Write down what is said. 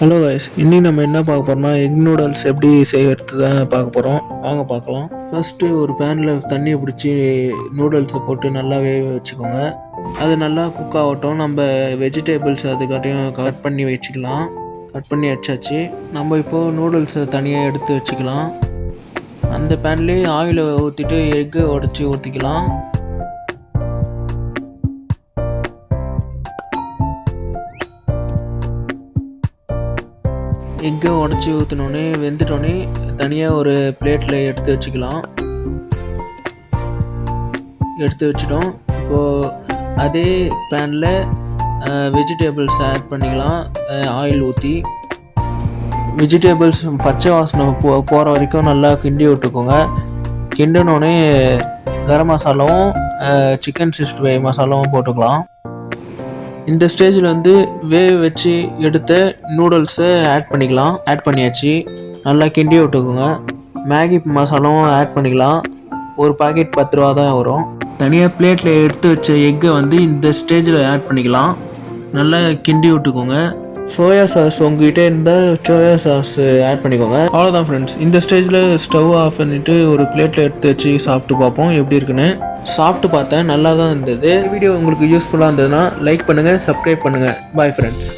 Hello guys, இன்னைக்கு நம்ம என்ன பார்க்க போறோம்னா எக் நூடுல்ஸ் எப்படி செய்யறது தான் பார்க்க போகிறோம். வாங்க பார்க்கலாம். ஃபர்ஸ்ட்டு ஒரு பேனில் தண்ணியை பிடிச்சி நூடுல்ஸை போட்டு நல்லா வேக வச்சுக்கோங்க. அது நல்லா குக் ஆகட்டும். நம்ம வெஜிடபிள்ஸ் அதுக்காட்டையும் கட் பண்ணி வச்சுக்கலாம். கட் பண்ணி வச்சாச்சு. நம்ம இப்போது நூடுல்ஸை தனியாக எடுத்து வச்சுக்கலாம். அந்த பேன்லேயே ஆயிலை ஊற்றிட்டு எக்கு உடச்சி ஊற்றிக்கலாம். எக்கை உடச்சி ஊற்றினோடனே வெந்துட்டோடனே தனியாக ஒரு பிளேட்டில் எடுத்து வச்சுக்கலாம். எடுத்து வச்சிட்டோம். இப்போது அதே பேனில் வெஜிடபிள்ஸ் ஆட் பண்ணிக்கலாம். ஆயில் ஊற்றி வெஜிடபிள்ஸ் பச்சை வாசனை போகிற வரைக்கும் நல்லா கிண்டி விட்டுக்கோங்க. கிண்டினோடனே கரம் மசாலாவும் சிக்கன் 65 மசாலாவும் போட்டுக்கலாம். இந்த ஸ்டேஜில் வேக வச்சு எடுத்த நூடுல்ஸை ஆட் பண்ணிக்கலாம். ஆட் பண்ணியாச்சு. நல்லா கிண்டி விட்டுக்கோங்க. மேகி மசாலாவும் ஆட் பண்ணிக்கலாம். ஒரு பாக்கெட் 10 ரூபா தான் வரும். தனியாக பிளேட்டில் எடுத்து வச்ச எக்கை இந்த ஸ்டேஜில் ஆட் பண்ணிக்கலாம். நல்லா கிண்டி விட்டுக்கோங்க. சோயா சாஸ் உங்ககிட்ட இருந்தால் சோயா சாஸ் ஆட் பண்ணிக்கோங்க. அவ்வளோதான் ஃப்ரெண்ட்ஸ். இந்த ஸ்டேஜில் ஸ்டவ் ஆஃப் பண்ணிவிட்டு ஒரு பிளேட்டில் எடுத்து வச்சு சாப்பிட்டு பார்ப்போம் எப்படி இருக்குன்னு. சாப்பிட்டு பார்த்தேன், நல்லா தான் இருந்தது. வீடியோ உங்களுக்கு யூஸ்ஃபுல்லாக இருந்ததுன்னா லைக் பண்ணுங்கள், சப்ஸ்கிரைப் பண்ணுங்கள். Bye friends.